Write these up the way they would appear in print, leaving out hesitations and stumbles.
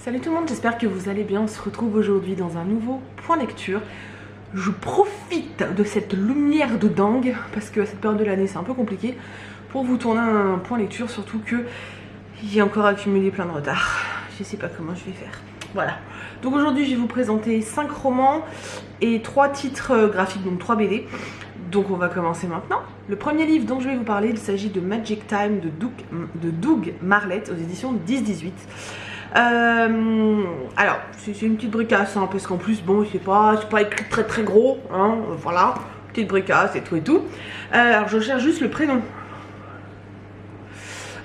Salut tout le monde, j'espère que vous allez bien. On se retrouve aujourd'hui dans un nouveau point lecture. Je profite de cette lumière de dingue, parce que à cette période de l'année c'est un peu compliqué, pour vous tourner un point lecture, surtout que j'ai encore accumulé plein de retard. Je sais pas comment je vais faire. Voilà. Donc aujourd'hui je vais vous présenter 5 romans et 3 titres graphiques, donc 3 BD. Donc on va commencer maintenant. Le premier livre dont je vais vous parler, il s'agit de Magic Time de Doug Marlett aux éditions 10-18. Alors c'est une petite bricasse hein, parce qu'en plus bon c'est pas écrit très gros hein, voilà, petite bricasse et tout. Alors je cherche juste le prénom.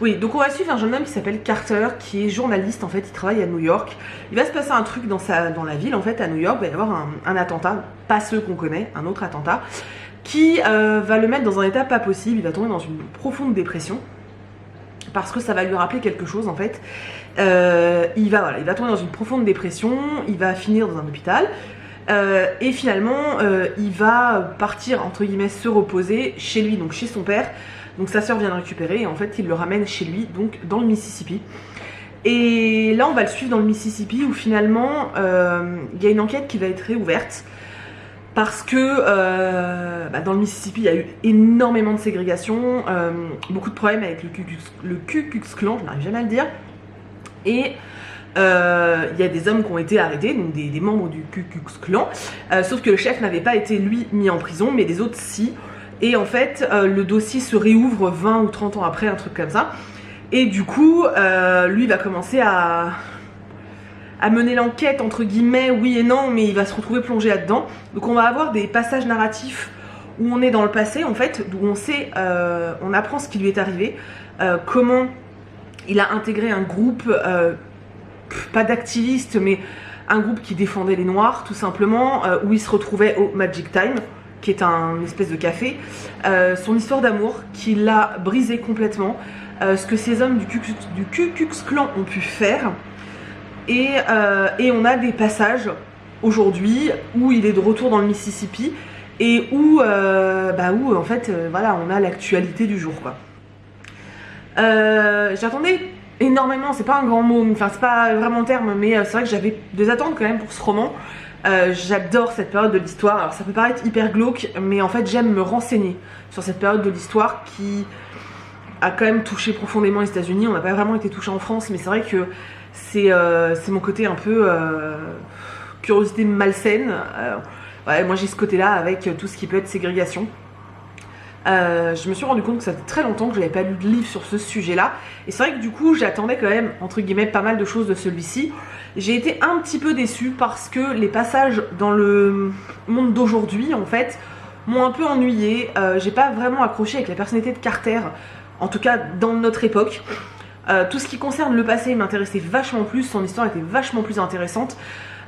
Oui, donc on va suivre un jeune homme qui s'appelle Carter, qui est journaliste en fait, il travaille à New York. Il va se passer un truc dans la ville en fait, à New York, il va y avoir un attentat, pas ceux qu'on connaît, un autre attentat, qui va le mettre dans un état pas possible, il va tomber dans une profonde dépression. Parce que ça va lui rappeler quelque chose en fait. Il va tomber dans une profonde dépression, il va finir dans un hôpital et finalement il va partir entre guillemets se reposer chez lui, donc chez son père. Donc sa soeur vient le récupérer et en fait il le ramène chez lui, donc dans le Mississippi. Et là on va le suivre dans le Mississippi où finalement il y a une enquête qui va être réouverte. Parce que dans le Mississippi, il y a eu énormément de ségrégation, beaucoup de problèmes avec le Ku Klux Klan, je n'arrive jamais à le dire. Et il y a des hommes qui ont été arrêtés, donc des membres du Ku Klux Klan, sauf que le chef n'avait pas été, lui, mis en prison, mais les autres, si. Et en fait, le dossier se réouvre 20 ou 30 ans après, un truc comme ça. Et du coup, lui va commencer à mener l'enquête entre guillemets, oui et non, mais il va se retrouver plongé là-dedans. Donc on va avoir des passages narratifs où on est dans le passé en fait, où on sait, on apprend ce qui lui est arrivé, comment il a intégré un groupe, pas d'activistes, mais un groupe qui défendait les Noirs tout simplement, où il se retrouvait au Magic Time, qui est un espèce de café, son histoire d'amour qui l'a brisé complètement, ce que ces hommes du Ku Klux Klan ont pu faire. Et on a des passages aujourd'hui où il est de retour dans le Mississippi et où en fait voilà, on a l'actualité du jour quoi. J'attendais énormément, c'est pas un grand mot, enfin c'est pas vraiment le terme, mais c'est vrai que j'avais des attentes quand même pour ce roman. J'adore cette période de l'histoire, alors ça peut paraître hyper glauque, mais en fait j'aime me renseigner sur cette période de l'histoire qui a quand même touché profondément les États-Unis. On n'a pas vraiment été touché en France, mais c'est vrai que c'est mon côté un peu curiosité malsaine. Ouais, moi j'ai ce côté là avec tout ce qui peut être ségrégation. Je me suis rendu compte que ça fait très longtemps que je n'avais pas lu de livre sur ce sujet là, et c'est vrai que du coup j'attendais quand même entre guillemets pas mal de choses de celui-ci. J'ai été un petit peu déçue parce que les passages dans le monde d'aujourd'hui en fait m'ont un peu ennuyée. J'ai pas vraiment accroché avec la personnalité de Carter, en tout cas dans notre époque. Tout ce qui concerne le passé m'intéressait vachement plus, son histoire était vachement plus intéressante.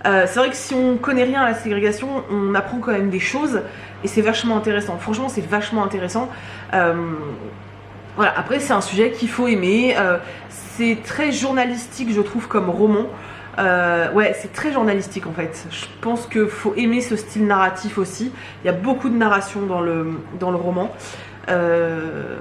C'est vrai que si on connaît rien à la ségrégation, on apprend quand même des choses et c'est vachement intéressant. Franchement, c'est vachement intéressant. Voilà, après c'est un sujet qu'il faut aimer. C'est très journalistique, je trouve, comme roman. Ouais, c'est très journalistique en fait. Je pense qu'il faut aimer ce style narratif aussi. Il y a beaucoup de narration dans le roman.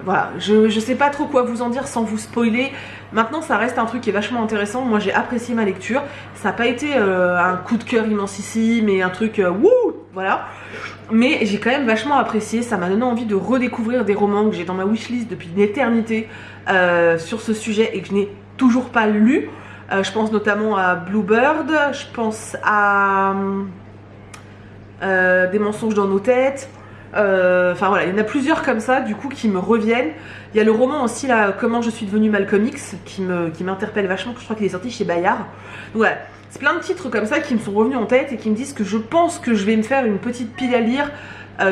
Voilà, je sais pas trop quoi vous en dire sans vous spoiler. Maintenant ça reste un truc qui est vachement intéressant. Moi j'ai apprécié ma lecture. Ça n'a pas été un coup de cœur immensissime et un truc wouh, voilà. Mais j'ai quand même vachement apprécié. Ça m'a donné envie de redécouvrir des romans que j'ai dans ma wishlist depuis une éternité sur ce sujet et que je n'ai toujours pas lu. Je pense notamment à Bluebird, je pense à Des mensonges dans nos têtes. Enfin voilà, il y en a plusieurs comme ça du coup qui me reviennent. Il y a le roman aussi là, Comment je suis devenue Malcolm X, qui m'interpelle vachement, que je crois qu'il est sorti chez Bayard. Donc voilà, c'est plein de titres comme ça qui me sont revenus en tête et qui me disent que je pense que je vais me faire une petite pile à lire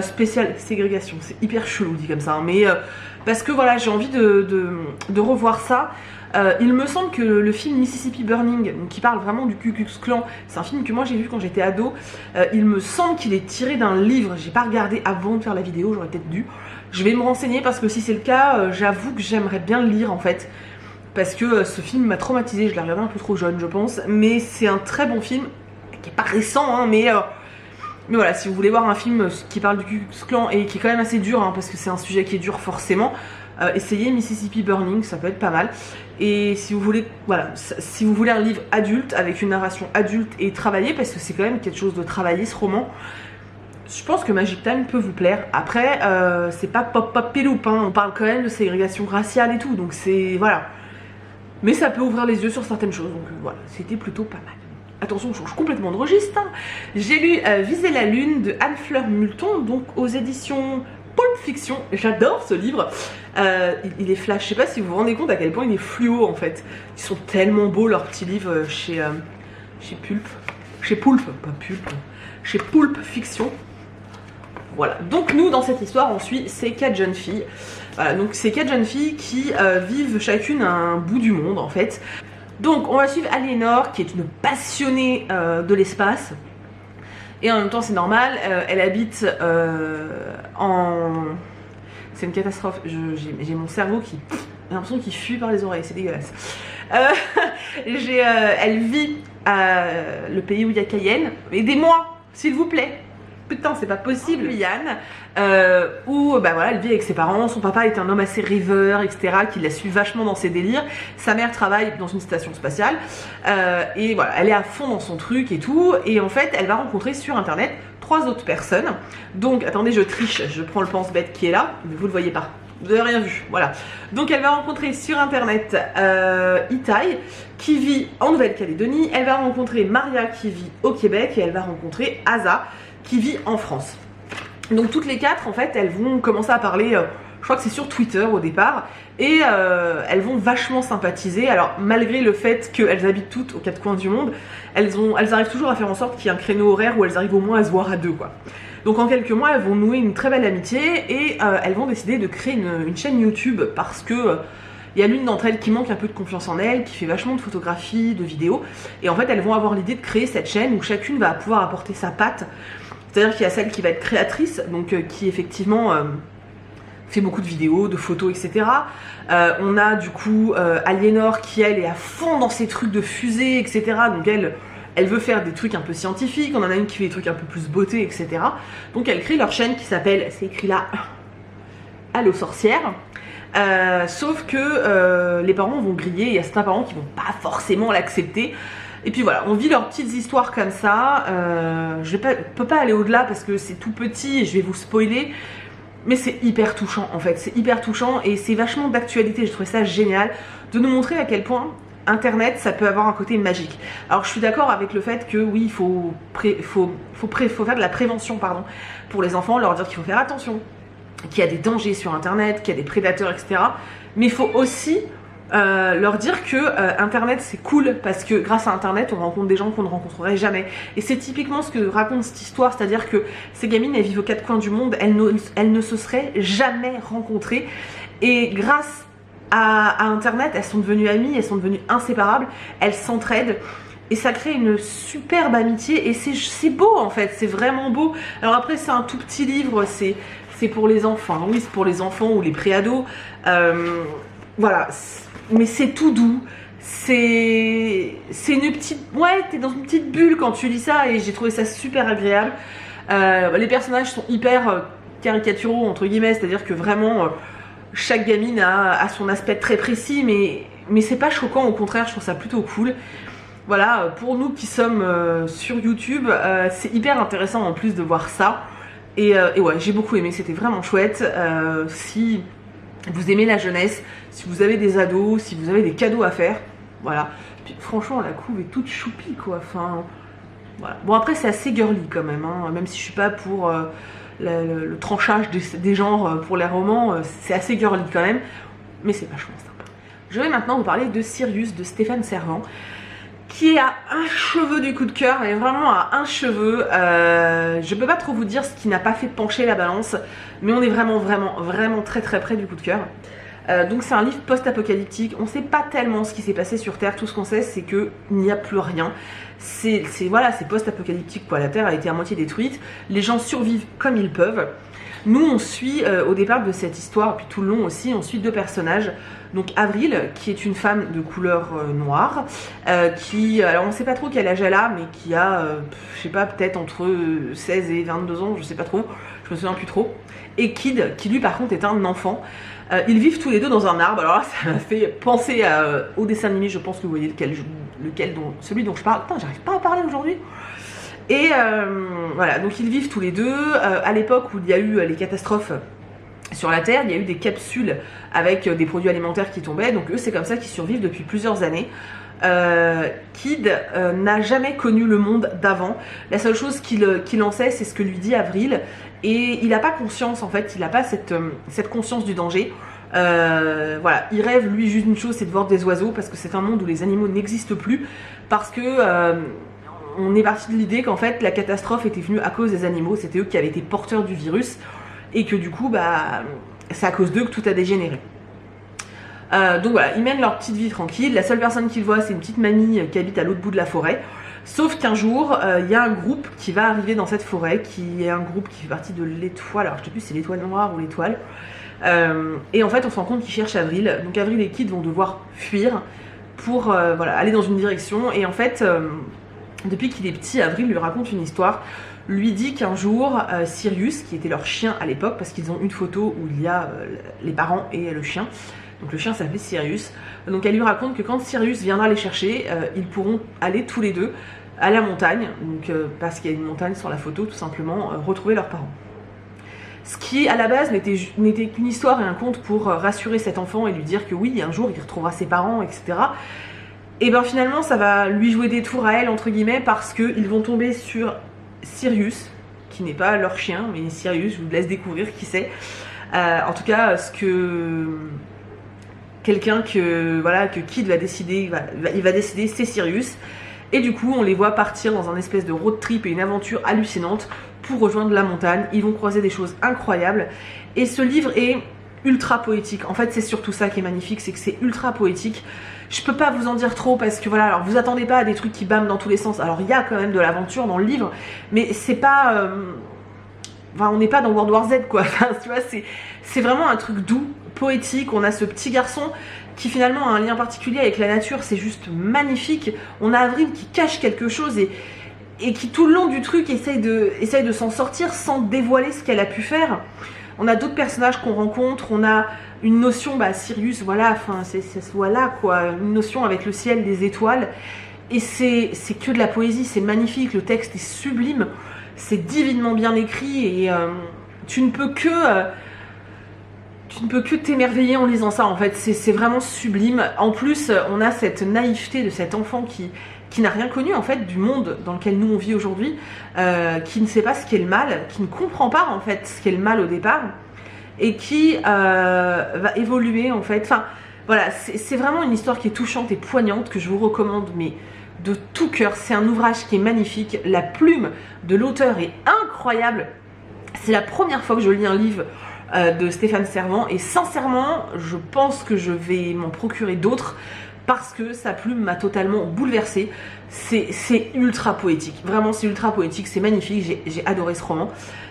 spéciale ségrégation. C'est hyper chelou dit comme ça, hein, mais parce que voilà, j'ai envie de revoir ça. Il me semble que le film Mississippi Burning, qui parle vraiment du Ku Klux Klan, c'est un film que moi j'ai vu quand j'étais ado. Il me semble qu'il est tiré d'un livre. J'ai pas regardé avant de faire la vidéo, j'aurais peut-être dû. Je vais me renseigner parce que si c'est le cas, j'avoue que j'aimerais bien le lire en fait. Parce que ce film m'a traumatisée, je l'ai regardé un peu trop jeune je pense. Mais c'est un très bon film, qui est pas récent hein, mais voilà, si vous voulez voir un film qui parle du Ku Klux Klan et qui est quand même assez dur, hein, parce que c'est un sujet qui est dur forcément, essayez Mississippi Burning, ça peut être pas mal. Et si vous voulez, voilà, si vous voulez un livre adulte avec une narration adulte et travaillée, parce que c'est quand même quelque chose de travaillé ce roman, je pense que Magic Time peut vous plaire. Après, c'est pas pop piloup, hein. On parle quand même de ségrégation raciale et tout, donc c'est, voilà. Mais ça peut ouvrir les yeux sur certaines choses, donc voilà, c'était plutôt pas mal. Attention, je change complètement de registre, hein. J'ai lu Viser la Lune de Anne-Fleur Multon, donc aux éditions Pulp Fiction. J'adore ce livre. Il est flash. Je sais pas si vous vous rendez compte à quel point il est fluo en fait. Ils sont tellement beaux leurs petits livres chez Pulp. Chez Pulp, pas Pulp. Chez Pulp Fiction. Voilà. Donc nous, dans cette histoire, on suit ces 4 jeunes filles. Voilà, donc ces 4 jeunes filles qui vivent chacune à un bout du monde en fait. Donc on va suivre Aliénor qui est une passionnée de l'espace. Et en même temps c'est normal, elle habite en... C'est une catastrophe, j'ai mon cerveau qui... J'ai l'impression qu'il fuit par les oreilles, c'est dégueulasse. Elle vit le pays où il y a Cayenne. Aidez-moi, s'il vous plaît. Putain, c'est pas possible. Yann, où bah voilà, elle vit avec ses parents. Son papa est un homme assez rêveur, etc., qui la suit vachement dans ses délires. Sa mère travaille dans une station spatiale. Et voilà, elle est à fond dans son truc et tout. Et en fait, elle va rencontrer sur internet 3 autres personnes. Donc, attendez, je triche, je prends le pense-bête qui est là, mais vous le voyez pas. Vous n'avez rien vu, voilà. Donc elle va rencontrer sur internet Itai qui vit en Nouvelle-Calédonie. Elle va rencontrer Maria qui vit au Québec et elle va rencontrer Asa qui vit en France. Donc toutes les 4 en fait elles vont commencer à parler, je crois que c'est sur Twitter au départ, et elles vont vachement sympathiser. Alors malgré le fait qu'elles habitent toutes aux 4 coins du monde, elles arrivent toujours à faire en sorte qu'il y ait un créneau horaire où elles arrivent au moins à se voir à 2 quoi. Donc en quelques mois elles vont nouer une très belle amitié et elles vont décider de créer une chaîne YouTube parce que il y a l'une d'entre elles qui manque un peu de confiance en elle, qui fait vachement de photographies, de vidéos, et en fait elles vont avoir l'idée de créer cette chaîne où chacune va pouvoir apporter sa patte. C'est-à-dire qu'il y a celle qui va être créatrice, donc qui effectivement fait beaucoup de vidéos, de photos, etc. On a du coup Aliénor qui elle est à fond dans ses trucs de fusée, etc. Donc elle veut faire des trucs un peu scientifiques. On en a une qui fait des trucs un peu plus beauté, etc. Donc elle crée leur chaîne qui s'appelle, c'est écrit là, Allo Sorcière. Sauf que les parents vont griller, il y a certains parents qui vont pas forcément l'accepter. Et puis voilà, on vit leurs petites histoires comme ça. Je peux pas aller au-delà parce que c'est tout petit et je vais vous spoiler. Mais c'est hyper touchant en fait, c'est hyper touchant et c'est vachement d'actualité. J'ai trouvé ça génial de nous montrer à quel point Internet ça peut avoir un côté magique. Alors je suis d'accord avec le fait que oui, il faut faire de la prévention pardon, pour les enfants, leur dire qu'il faut faire attention, qu'il y a des dangers sur Internet, qu'il y a des prédateurs, etc. Mais il faut aussi leur dire que Internet c'est cool parce que grâce à Internet on rencontre des gens qu'on ne rencontrerait jamais. Et c'est typiquement ce que raconte cette histoire, c'est-à-dire que ces gamines elles vivent aux 4 coins du monde, elles ne se seraient jamais rencontrées et grâce à Internet elles sont devenues amies, elles sont devenues inséparables, elles s'entraident. Et ça crée une superbe amitié et c'est beau en fait, c'est vraiment beau. Alors après c'est un tout petit livre, c'est pour les enfants, oui c'est pour les enfants ou les préados, voilà, mais c'est tout doux, c'est une petite, ouais t'es dans une petite bulle quand tu lis ça et j'ai trouvé ça super agréable. Les personnages sont hyper caricaturaux entre guillemets, c'est-à-dire que vraiment chaque gamine a son aspect très précis mais c'est pas choquant, au contraire je trouve ça plutôt cool. Voilà, pour nous qui sommes sur YouTube, c'est hyper intéressant en plus de voir ça. Et ouais, j'ai beaucoup aimé, c'était vraiment chouette. Si vous aimez la jeunesse, si vous avez des ados, si vous avez des cadeaux à faire, voilà. Puis franchement, la couve est toute choupie, quoi. Enfin, voilà. Bon, après, c'est assez girly quand même, hein. Même si je suis pas pour le tranchage des genres pour les romans, c'est assez girly quand même. Mais c'est vachement sympa. Je vais maintenant vous parler de Sirius de Stéphane Servan, qui est à un cheveu du coup de cœur, mais vraiment à un cheveu. Je peux pas trop vous dire ce qui n'a pas fait pencher la balance, mais on est vraiment très près du coup de cœur. Donc c'est un livre post-apocalyptique, on sait pas tellement ce qui s'est passé sur Terre, tout ce qu'on sait c'est qu'il n'y a plus rien. C'est post-apocalyptique quoi, la Terre a été à moitié détruite, les gens survivent comme ils peuvent. Nous on suit au départ de cette histoire, puis tout le long aussi, on suit 2 personnages. Donc Avril, qui est une femme de couleur noire, qui, alors on sait pas trop quel âge elle a, mais qui a, je sais pas, peut-être entre 16 et 22 ans, je sais pas trop. je me souviens plus trop, et Kid, qui lui par contre est un enfant. Ils vivent tous les deux dans un arbre. Alors là, ça m'a fait penser au dessin animé, je pense que vous voyez celui dont je parle. Putain, j'arrive pas à parler aujourd'hui. Et voilà, donc ils vivent tous les deux. À l'époque où il y a eu les catastrophes sur la Terre, il y a eu des capsules avec des produits alimentaires qui tombaient. Donc eux, c'est comme ça qu'ils survivent depuis plusieurs années. Kid n'a jamais connu le monde d'avant. La seule chose qu'il en sait, c'est ce que lui dit Avril. Et il n'a pas conscience, en fait, il n'a pas cette conscience du danger. Voilà, il rêve, lui, juste une chose, c'est de voir des oiseaux, parce que c'est un monde où les animaux n'existent plus, parce que on est parti de l'idée qu'en fait, la catastrophe était venue à cause des animaux, c'était eux qui avaient été porteurs du virus, et que du coup, bah, c'est à cause d'eux que tout a dégénéré. Donc voilà, ils mènent leur petite vie tranquille. La seule personne qu'ils voient, c'est une petite mamie qui habite à l'autre bout de la forêt. Sauf qu'un jour, il y a un groupe qui va arriver dans cette forêt, qui est un groupe qui fait partie de l'étoile. Alors je sais plus si c'est l'étoile noire ou l'étoile. Et en fait, on se rend compte qu'ils cherchent Avril. Donc Avril et Kid vont devoir fuir pour voilà, aller dans une direction. Et en fait, depuis qu'il est petit, Avril lui raconte une histoire. Lui dit qu'un jour, Sirius, qui était leur chien à l'époque, parce qu'ils ont une photo où il y a les parents et le chien. Donc le chien s'appelait Sirius. Donc elle lui raconte que quand Sirius viendra les chercher, ils pourront aller tous les deux à la montagne, donc, parce qu'il y a une montagne sur la photo, tout simplement, retrouver leurs parents. Ce qui, à la base, n'était qu'une histoire et un conte pour rassurer cet enfant et lui dire que oui, un jour, il retrouvera ses parents, etc. Et bien finalement, ça va lui jouer des tours à elle, entre guillemets, parce qu'ils vont tomber sur Sirius, qui n'est pas leur chien, mais Sirius, je vous laisse découvrir qui c'est. En tout cas, ce que... quelqu'un que Kid va décider, il va décider, c'est Sirius. Et du coup, on les voit partir dans un espèce de road trip et une aventure hallucinante pour rejoindre la montagne. Ils vont croiser des choses incroyables. Et ce livre est ultra poétique. En fait, c'est surtout ça qui est magnifique, c'est que c'est ultra poétique. Je peux pas vous en dire trop parce que voilà, alors vous attendez pas à des trucs qui bâment dans tous les sens. Alors il y a quand même de l'aventure dans le livre, mais c'est pas... Enfin, on n'est pas dans World War Z, quoi. Enfin, tu vois, c'est vraiment un truc doux, poétique. On a ce petit garçon qui finalement a un lien particulier avec la nature, c'est juste magnifique. On a Avril qui cache quelque chose et qui tout le long du truc essaye de s'en sortir sans dévoiler ce qu'elle a pu faire. On a d'autres personnages qu'on rencontre, on a une notion, bah Sirius, voilà, enfin c'est voilà quoi, une notion avec le ciel, des étoiles, et c'est que de la poésie, c'est magnifique, le texte est sublime, c'est divinement bien écrit et tu ne peux que t'émerveiller en lisant ça en fait, c'est vraiment sublime. En plus, on a cette naïveté de cet enfant qui n'a rien connu en fait du monde dans lequel nous on vit aujourd'hui, qui ne sait pas ce qu'est le mal, qui ne comprend pas en fait ce qu'est le mal au départ, et qui va évoluer en fait. Enfin voilà, c'est vraiment une histoire qui est touchante et poignante que je vous recommande, mais de tout cœur. C'est un ouvrage qui est magnifique, la plume de l'auteur est incroyable. C'est la première fois que je lis un livre de Stéphane Servant et sincèrement je pense que je vais m'en procurer d'autres parce que sa plume m'a totalement bouleversée. C'est ultra poétique, vraiment c'est ultra poétique, c'est magnifique, j'ai adoré ce roman.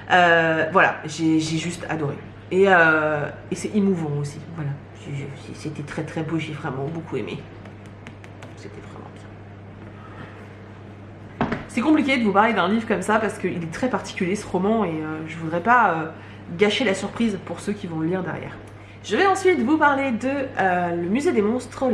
Voilà, j'ai juste adoré et c'est émouvant aussi, voilà. C'était très très beau, j'ai vraiment beaucoup aimé, c'était vraiment bien. C'est compliqué de vous parler d'un livre comme ça parce qu'il est très particulier ce roman et je voudrais pas gâcher la surprise pour ceux qui vont le lire derrière. Je vais ensuite vous parler de Le Musée des Monstres,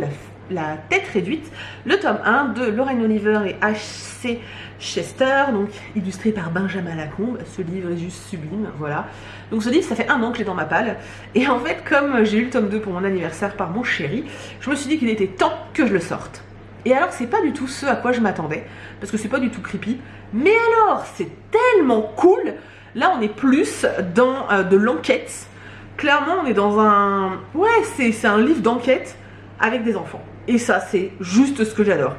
la tête réduite, le tome 1 de Lorraine Oliver et H.C. Chester, donc illustré par Benjamin Lacombe. Ce livre est juste sublime, voilà. Donc ce livre, ça fait un an que je l'ai dans ma palle, et en fait, comme j'ai eu le tome 2 pour mon anniversaire par mon chéri, je me suis dit qu'il était temps que je le sorte. Et alors, c'est pas du tout ce à quoi je m'attendais, parce que c'est pas du tout creepy, mais alors, c'est tellement cool. Là, on est plus dans de l'enquête. Clairement, on est dans un... Ouais, c'est un livre d'enquête avec des enfants. Et ça, c'est juste ce que j'adore.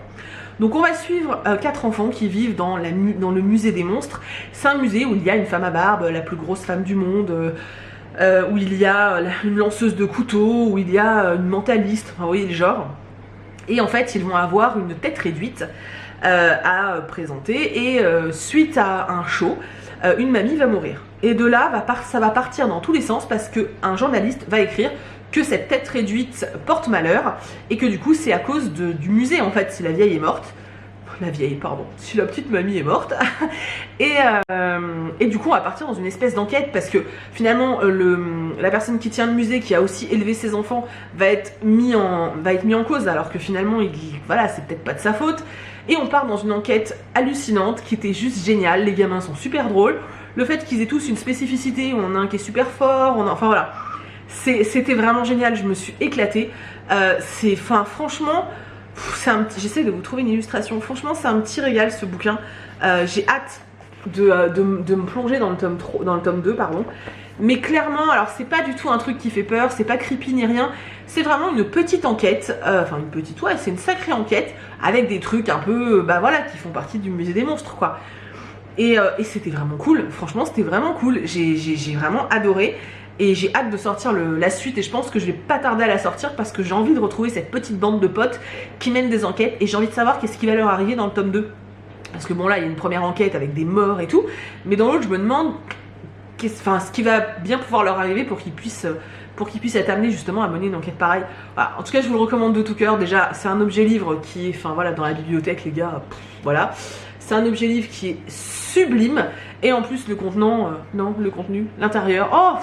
Donc, on va suivre 4 enfants qui vivent dans le musée des monstres. C'est un musée où il y a une femme à barbe, la plus grosse femme du monde, où il y a une lanceuse de couteaux, où il y a une mentaliste, enfin, vous voyez le genre. Et en fait, ils vont avoir une tête réduite à présenter. Et suite à un show, une mamie va mourir. Et de là, ça va partir dans tous les sens parce qu'un journaliste va écrire que cette tête réduite porte malheur et que du coup c'est à cause du musée en fait si la vieille est morte. la vieille, pardon, si la petite mamie est morte. Et du coup on va partir dans une espèce d'enquête parce que finalement la personne qui tient le musée, qui a aussi élevé ses enfants, va être mis en cause, alors que finalement voilà, c'est peut-être pas de sa faute. Et on part dans une enquête hallucinante qui était juste géniale. Les gamins sont super drôles, le fait qu'ils aient tous une spécificité, on a un qui est super fort, enfin voilà, c'était vraiment génial, je me suis éclatée. Franchement, j'essaie de vous trouver une illustration. Franchement, c'est un petit régal ce bouquin. J'ai hâte de me plonger dans le tome 2, pardon. Mais clairement, alors c'est pas du tout un truc qui fait peur, c'est pas creepy ni rien. C'est vraiment une petite enquête, ouais, c'est une sacrée enquête avec des trucs un peu, voilà, qui font partie du musée des monstres, quoi. Et c'était vraiment cool. Franchement, c'était vraiment cool. J'ai vraiment adoré. Et j'ai hâte de sortir la suite, et je pense que je vais pas tarder à la sortir parce que j'ai envie de retrouver cette petite bande de potes qui mènent des enquêtes, et j'ai envie de savoir qu'est-ce qui va leur arriver dans le tome 2. Parce que bon, là il y a une première enquête avec des morts et tout, mais dans l'autre je me demande ce qui va bien pouvoir leur arriver pour qu'ils puissent être amenés justement à mener une enquête pareille. Voilà. En tout cas, je vous le recommande de tout cœur. Déjà, c'est un objet livre qui est, voilà, dans la bibliothèque, les gars, voilà. C'est un objet livre qui est sublime, et en plus le contenu, l'intérieur,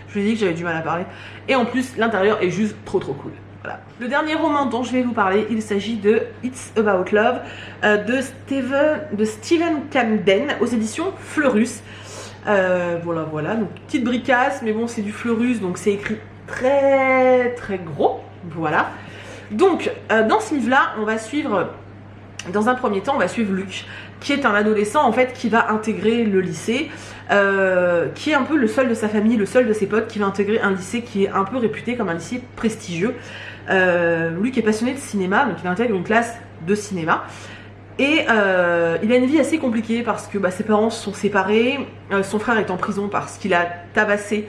je vous ai dit que j'avais du mal à parler. Et en plus, l'intérieur est juste trop cool. Voilà. Le dernier roman dont je vais vous parler, il s'agit de It's About Love de Stephen Camden aux éditions Fleurus. Voilà, donc petite bricasse, mais bon, c'est du Fleurus, donc c'est écrit très gros. Voilà. Donc, dans ce livre-là, on va suivre, dans un premier temps, on va suivre Luc, qui est un adolescent en fait qui va intégrer le lycée, qui est un peu le seul de sa famille, le seul de ses potes qui va intégrer un lycée qui est un peu réputé comme un lycée prestigieux. Luc est passionné de cinéma, donc il intègre une classe de cinéma. Et il a une vie assez compliquée parce que ses parents se sont séparés, son frère est en prison parce qu'il a tabassé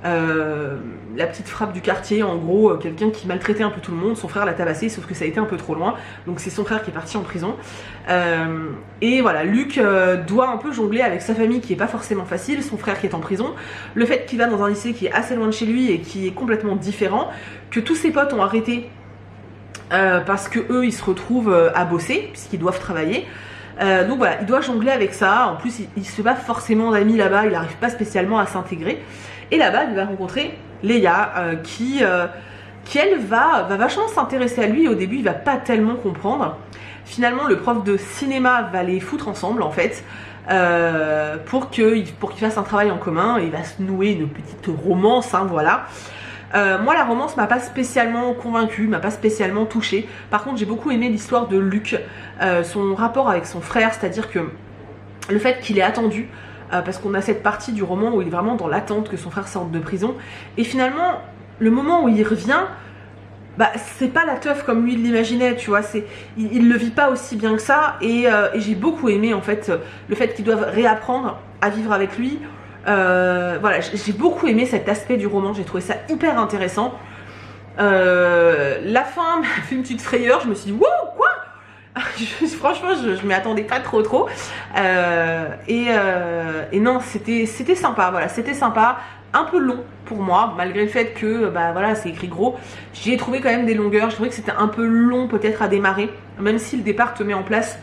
la petite frappe du quartier, en gros quelqu'un qui maltraitait un peu tout le monde. Son frère l'a tabassé, sauf que ça a été un peu trop loin, donc c'est son frère qui est parti en prison. Et voilà, Luc doit un peu jongler avec sa famille qui est pas forcément facile, son frère qui est en prison, le fait qu'il va dans un lycée qui est assez loin de chez lui et qui est complètement différent, que tous ses potes ont arrêté parce que eux ils se retrouvent à bosser puisqu'ils doivent travailler. Donc voilà, il doit jongler avec ça. En plus il se fait pas forcément d'amis là-bas, il n'arrive pas spécialement à s'intégrer. Et là-bas il va rencontrer Léa qui elle va vachement s'intéresser à lui. Au début il va pas tellement comprendre. Finalement le prof de cinéma va les foutre ensemble en fait, pour qu'ils fassent un travail en commun, et il va se nouer une petite romance, voilà. Moi la romance m'a pas spécialement convaincue, m'a pas spécialement touchée. Par contre j'ai beaucoup aimé l'histoire de Luc, son rapport avec son frère, c'est-à-dire que le fait qu'il ait attendu, parce qu'on a cette partie du roman où il est vraiment dans l'attente que son frère sorte de prison, et finalement le moment où il revient, c'est pas la teuf comme lui il l'imaginait, tu vois, il le vit pas aussi bien que ça, et j'ai beaucoup aimé en fait le fait qu'ils doivent réapprendre à vivre avec lui. Voilà, j'ai beaucoup aimé cet aspect du roman, j'ai trouvé ça hyper intéressant. La fin m'a fait une petite frayeur, je me suis dit wow, quoi. Franchement je m'y attendais pas trop. Et non, c'était sympa, voilà, c'était sympa. Un peu long pour moi, malgré le fait que voilà, c'est écrit gros. J'y ai trouvé quand même des longueurs, je trouvais que c'était un peu long peut-être à démarrer, même si le départ te met en place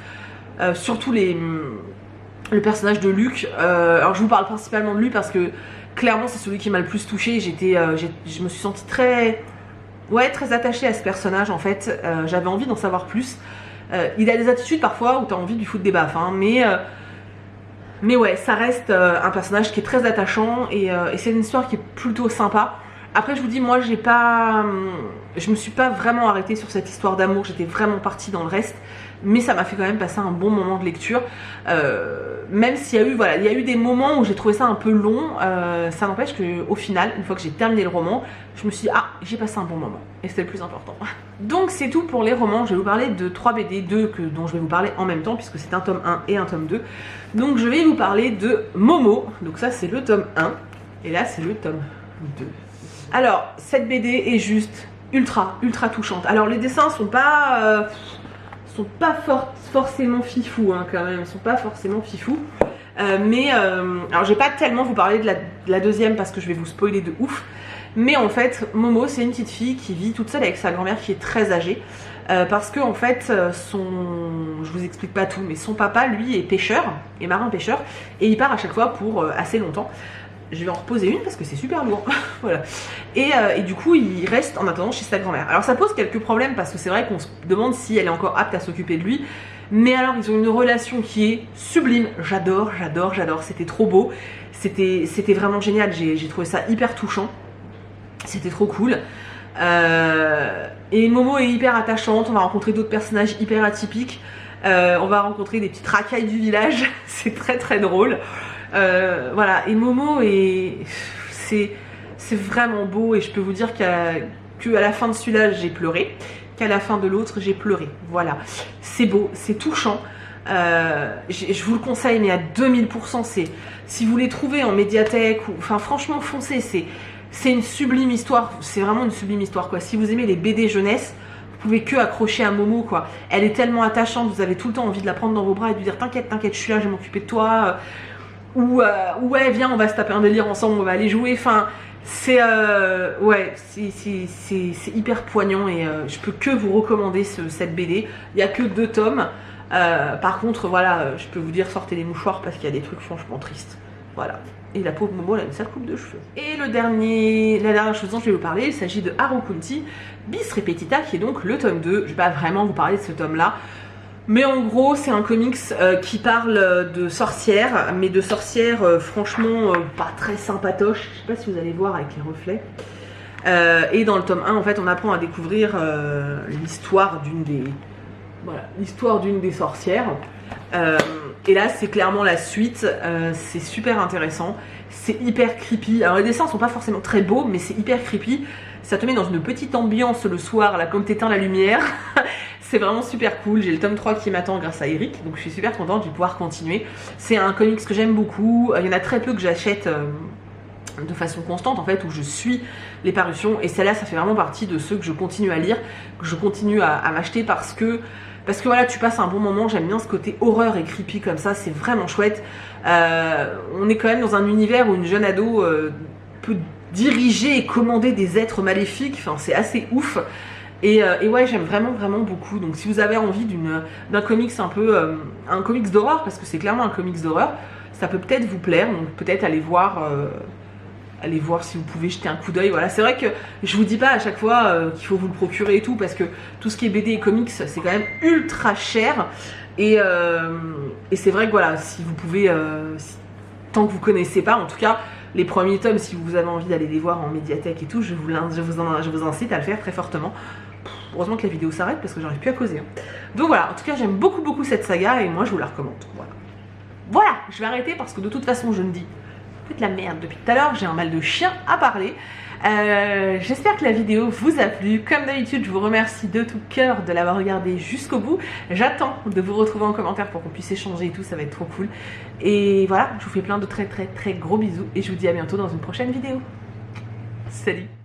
surtout le personnage de Luc. Alors je vous parle principalement de lui parce que clairement c'est celui qui m'a le plus touchée. Je me suis sentie très attachée à ce personnage en fait. J'avais envie d'en savoir plus. Il a des attitudes parfois où tu as envie de lui foutre des baffes, mais ouais, ça reste un personnage qui est très attachant, et c'est une histoire qui est plutôt sympa. Après je vous dis, moi je me suis pas vraiment arrêtée sur cette histoire d'amour, j'étais vraiment partie dans le reste, mais ça m'a fait quand même passer un bon moment de lecture, même s'il y a eu des moments où j'ai trouvé ça un peu long. Ça n'empêche qu'au final, une fois que j'ai terminé le roman, je me suis dit j'ai passé un bon moment, et c'était le plus important. Donc c'est tout pour les romans. Je vais vous parler de 3 BD, dont je vais vous parler en même temps puisque c'est un tome 1 et un tome 2. Donc je vais vous parler de Momo, donc ça c'est le tome 1, et là c'est le tome 2. Alors cette BD est juste ultra touchante. Alors les dessins sont pas forcément fifous quand même, ils sont pas forcément fifous. Alors je vais pas tellement vous parler de la deuxième parce que je vais vous spoiler de ouf. Mais en fait, Momo, c'est une petite fille qui vit toute seule avec sa grand-mère qui est très âgée. Parce que en fait, je vous explique pas tout, mais son papa, lui, est pêcheur, est marin-pêcheur, et il part à chaque fois pour assez longtemps. Je vais en reposer une parce que c'est super lourd. Voilà. Et du coup, il reste en attendant chez sa grand-mère. Alors ça pose quelques problèmes parce que c'est vrai qu'on se demande si elle est encore apte à s'occuper de lui. Mais alors, ils ont une relation qui est sublime. J'adore, j'adore, j'adore. C'était trop beau. C'était vraiment génial. J'ai trouvé ça hyper touchant. C'était trop cool. Et Momo est hyper attachante. On va rencontrer d'autres personnages hyper atypiques. On va rencontrer des petites racailles du village. C'est très très drôle. Voilà. Et Momo c'est vraiment beau. Et je peux vous dire qu'à la fin de celui-là, j'ai pleuré. Qu'à la fin de l'autre, j'ai pleuré. Voilà. C'est beau, c'est touchant. Je vous le conseille, mais à 2000%. Si vous les trouvez en médiathèque, enfin franchement, foncez. C'est une sublime histoire, c'est vraiment une sublime histoire quoi. Si vous aimez les BD jeunesse, vous pouvez que accrocher à Momo quoi. Elle est tellement attachante, vous avez tout le temps envie de la prendre dans vos bras et de lui dire t'inquiète, t'inquiète, je suis là, je vais m'occuper de toi. Ou ouais, viens, on va se taper un délire ensemble, on va aller jouer. Enfin, c'est hyper poignant et je peux que vous recommander cette BD. Il n'y a que 2 tomes. Par contre, voilà, je peux vous dire sortez les mouchoirs parce qu'il y a des trucs franchement tristes. Voilà. Et la pauvre Momo, elle a une sale coupe de cheveux. Et la dernière chose dont je vais vous parler, il s'agit de Haru Kunti bis repetita, qui est donc le tome 2. Je vais pas vraiment vous parler de ce tome-là. Mais en gros, c'est un comics qui parle de sorcières, mais de sorcières franchement pas très sympatoches. Je sais pas si vous allez voir avec les reflets. Et dans le tome 1, en fait, on apprend à découvrir l'histoire d'une des sorcières. Et là, c'est clairement la suite. C'est super intéressant. C'est hyper creepy. Alors, les dessins sont pas forcément très beaux, mais c'est hyper creepy. Ça te met dans une petite ambiance le soir, là, comme t'éteins la lumière. C'est vraiment super cool. J'ai le tome 3 qui m'attend grâce à Eric, donc je suis super contente, je vais pouvoir continuer. C'est un comics que j'aime beaucoup. Il y en a très peu que j'achète de façon constante, en fait, où je suis les parutions. Et celle-là, ça fait vraiment partie de ceux que je continue à lire, que je continue à m'acheter parce que voilà, tu passes un bon moment. J'aime bien ce côté horreur et creepy comme ça, c'est vraiment chouette. On est quand même dans un univers où une jeune ado peut diriger et commander des êtres maléfiques. Enfin, c'est assez ouf. Et ouais, j'aime vraiment beaucoup. Donc si vous avez envie d'un comics un peu un comics d'horreur, parce que c'est clairement un comics d'horreur, ça peut peut-être vous plaire. Donc peut-être aller voir si vous pouvez jeter un coup d'œil. Voilà, c'est vrai que je vous dis pas à chaque fois qu'il faut vous le procurer et tout, parce que tout ce qui est BD et comics, c'est quand même ultra cher. Et c'est vrai que voilà, si vous pouvez, tant que vous connaissez pas, en tout cas les premiers tomes, si vous avez envie d'aller les voir en médiathèque et tout, je vous incite à le faire très fortement. Heureusement que la vidéo s'arrête parce que j'arrive plus à causer. Donc voilà, en tout cas j'aime beaucoup cette saga et moi je vous la recommande. Voilà, je vais arrêter parce que de toute façon je me dis de la merde depuis tout à l'heure, j'ai un mal de chien à parler. J'espère que la vidéo vous a plu. Comme d'habitude, je vous remercie de tout cœur de l'avoir regardé jusqu'au bout. J'attends de vous retrouver en commentaire pour qu'on puisse échanger et tout, ça va être trop cool. Et voilà, je vous fais plein de très gros bisous et je vous dis à bientôt dans une prochaine vidéo. Salut!